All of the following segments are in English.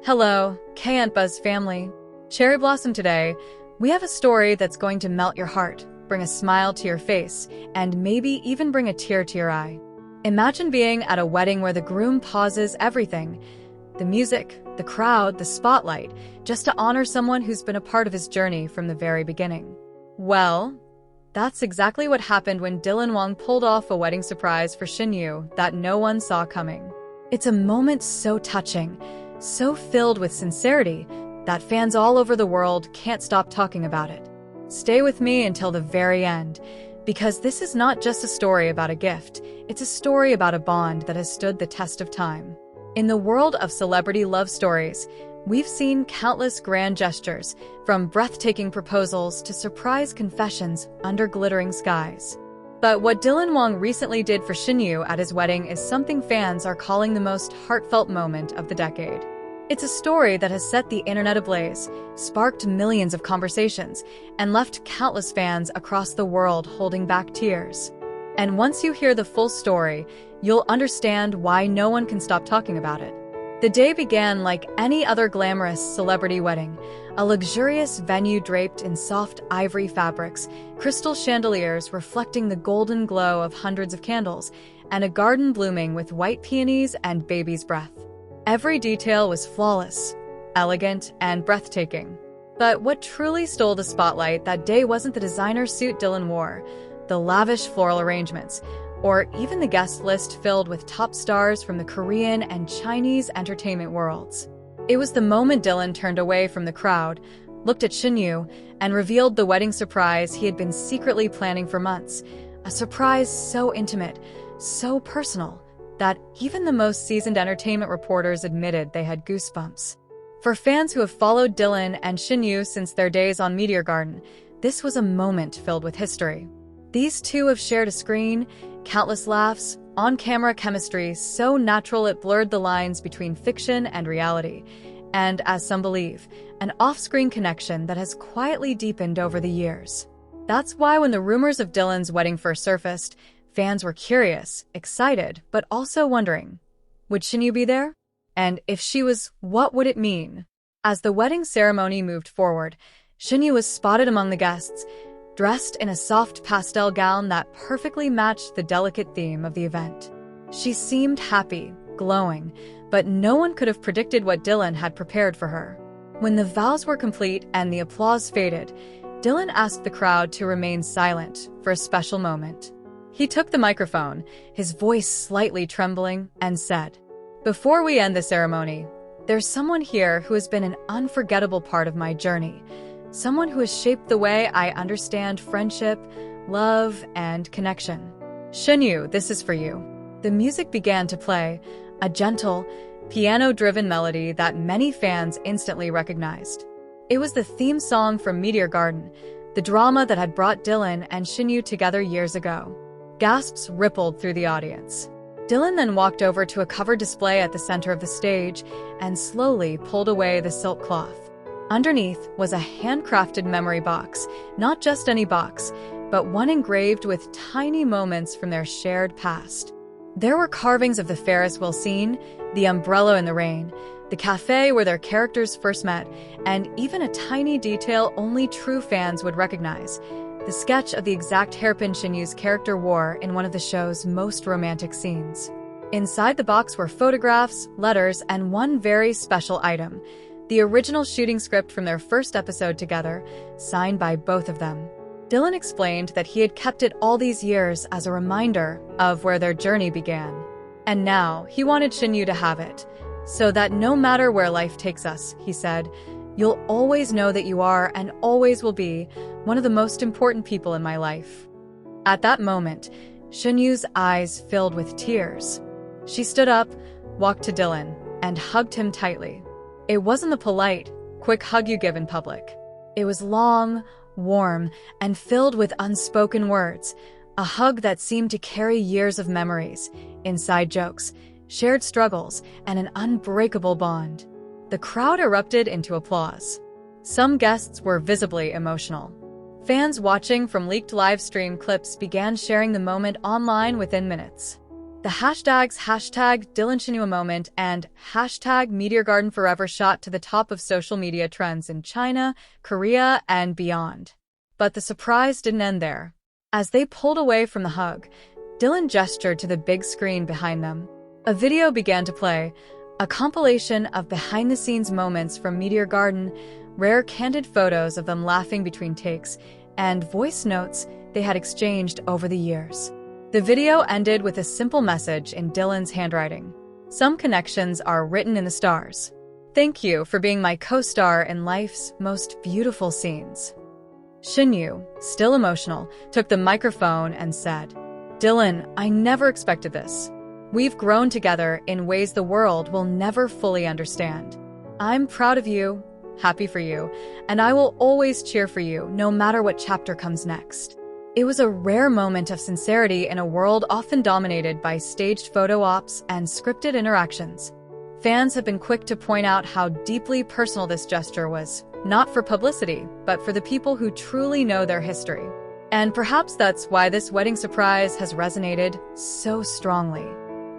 Hello, K-EntBuzz family. Cherry Blossom today, we have a story that's going to melt your heart, bring a smile to your face, and maybe even bring a tear to your eye. Imagine being at a wedding where the groom pauses everything, the music, the crowd, the spotlight, just to honor someone who's been a part of his journey from the very beginning. Well, that's exactly what happened when Dylan Wong pulled off a wedding surprise for Shen Yue that no one saw coming. It's a moment so touching, so filled with sincerity, that fans all over the world can't stop talking about it. Stay with me until the very end, because this is not just a story about a gift, it's a story about a bond that has stood the test of time. In the world of celebrity love stories, we've seen countless grand gestures, from breathtaking proposals to surprise confessions under glittering skies. But what Dylan Wong recently did for Shen Yue at his wedding is something fans are calling the most heartfelt moment of the decade. It's a story that has set the internet ablaze, sparked millions of conversations, and left countless fans across the world holding back tears. And once you hear the full story, you'll understand why no one can stop talking about it. The day began like any other glamorous celebrity wedding, a luxurious venue draped in soft ivory fabrics, crystal chandeliers reflecting the golden glow of hundreds of candles, and a garden blooming with white peonies and baby's breath. Every detail was flawless, elegant, and breathtaking. But what truly stole the spotlight that day wasn't the designer suit Dylan wore, the lavish floral arrangements, or even the guest list filled with top stars from the Korean and Chinese entertainment worlds. It was the moment Dylan turned away from the crowd, looked at Shen Yue, and revealed the wedding surprise he had been secretly planning for months. A surprise so intimate, so personal, that even the most seasoned entertainment reporters admitted they had goosebumps. For fans who have followed Dylan and Shen Yue since their days on Meteor Garden, this was a moment filled with history. These two have shared a screen, countless laughs, on-camera chemistry so natural it blurred the lines between fiction and reality, and, as some believe, an off-screen connection that has quietly deepened over the years. That's why when the rumors of Dylan's wedding first surfaced, fans were curious, excited, but also wondering, would Shen Yue be there? And if she was, what would it mean? As the wedding ceremony moved forward, Shen Yue was spotted among the guests, dressed in a soft pastel gown that perfectly matched the delicate theme of the event. She seemed happy, glowing, but no one could have predicted what Dylan had prepared for her. When the vows were complete and the applause faded, Dylan asked the crowd to remain silent for a special moment. He took the microphone, his voice slightly trembling, and said, "Before we end the ceremony, there's someone here who has been an unforgettable part of my journey, someone who has shaped the way I understand friendship, love, and connection. Shen Yue, this is for you." The music began to play, a gentle, piano-driven melody that many fans instantly recognized. It was the theme song from Meteor Garden, the drama that had brought Dylan and Shen Yue together years ago. Gasps rippled through the audience. Dylan then walked over to a covered display at the center of the stage and slowly pulled away the silk cloth. Underneath was a handcrafted memory box, not just any box, but one engraved with tiny moments from their shared past. There were carvings of the Ferris wheel scene, the umbrella in the rain, the cafe where their characters first met, and even a tiny detail only true fans would recognize: the sketch of the exact hairpin Shen Yue's character wore in one of the show's most romantic scenes. Inside the box were photographs, letters, and one very special item: the original shooting script from their first episode together, signed by both of them. Dylan explained that he had kept it all these years as a reminder of where their journey began. And now, he wanted Shen Yue to have it, so that no matter where life takes us, he said, "You'll always know that you are, and always will be, one of the most important people in my life." At that moment, Shen Yue's eyes filled with tears. She stood up, walked to Dylan, and hugged him tightly. It wasn't the polite, quick hug you give in public. It was long, warm, and filled with unspoken words, a hug that seemed to carry years of memories, inside jokes, shared struggles, and an unbreakable bond. The crowd erupted into applause. Some guests were visibly emotional. Fans watching from leaked live stream clips began sharing the moment online within minutes. The hashtags Dylan Shen Yue moment and Meteor Garden forever shot to the top of social media trends in China, Korea, and beyond. But the surprise didn't end there. As they pulled away from the hug, Dylan gestured to the big screen behind them. A video began to play, a compilation of behind-the-scenes moments from Meteor Garden, rare candid photos of them laughing between takes, and voice notes they had exchanged over the years. The video ended with a simple message in Dylan's handwriting. Some connections are written in the stars. Thank you for being my co-star in life's most beautiful scenes. Shen Yue, still emotional, took the microphone and said, Dylan, I never expected this. We've grown together in ways the world will never fully understand. I'm proud of you, happy for you, and I will always cheer for you no matter what chapter comes next. It was a rare moment of sincerity in a world often dominated by staged photo ops and scripted interactions. Fans have been quick to point out how deeply personal this gesture was, not for publicity, but for the people who truly know their history. And perhaps that's why this wedding surprise has resonated so strongly.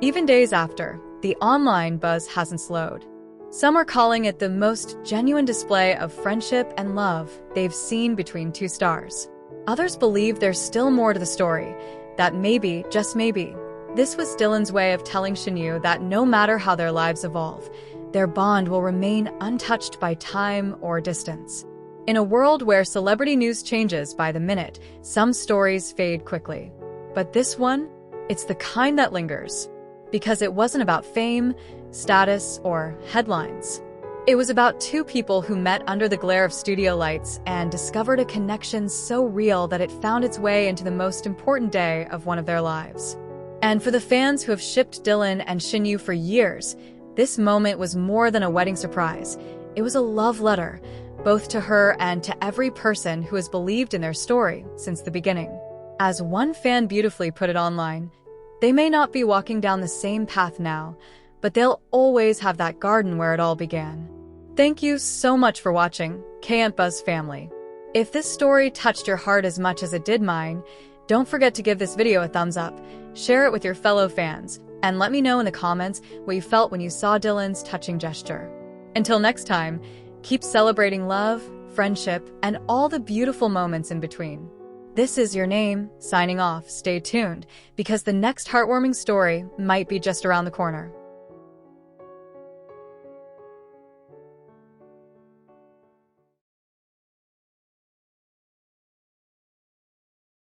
Even days after, the online buzz hasn't slowed. Some are calling it the most genuine display of friendship and love they've seen between two stars. Others believe there's still more to the story, that maybe, just maybe, this was Dylan's way of telling Shen Yue that no matter how their lives evolve, their bond will remain untouched by time or distance. In a world where celebrity news changes by the minute, some stories fade quickly. But this one, it's the kind that lingers. Because it wasn't about fame, status, or headlines. It was about two people who met under the glare of studio lights and discovered a connection so real that it found its way into the most important day of one of their lives. And for the fans who have shipped Dylan and Shen Yue for years, this moment was more than a wedding surprise. It was a love letter, both to her and to every person who has believed in their story since the beginning. As one fan beautifully put it online, they may not be walking down the same path now, but they'll always have that garden where it all began. Thank you so much for watching, K-EntBuzz family. If this story touched your heart as much as it did mine, don't forget to give this video a thumbs up, share it with your fellow fans, and let me know in the comments what you felt when you saw Dylan's touching gesture. Until next time, keep celebrating love, friendship, and all the beautiful moments in between. This is your name, signing off. Stay tuned, because the next heartwarming story might be just around the corner.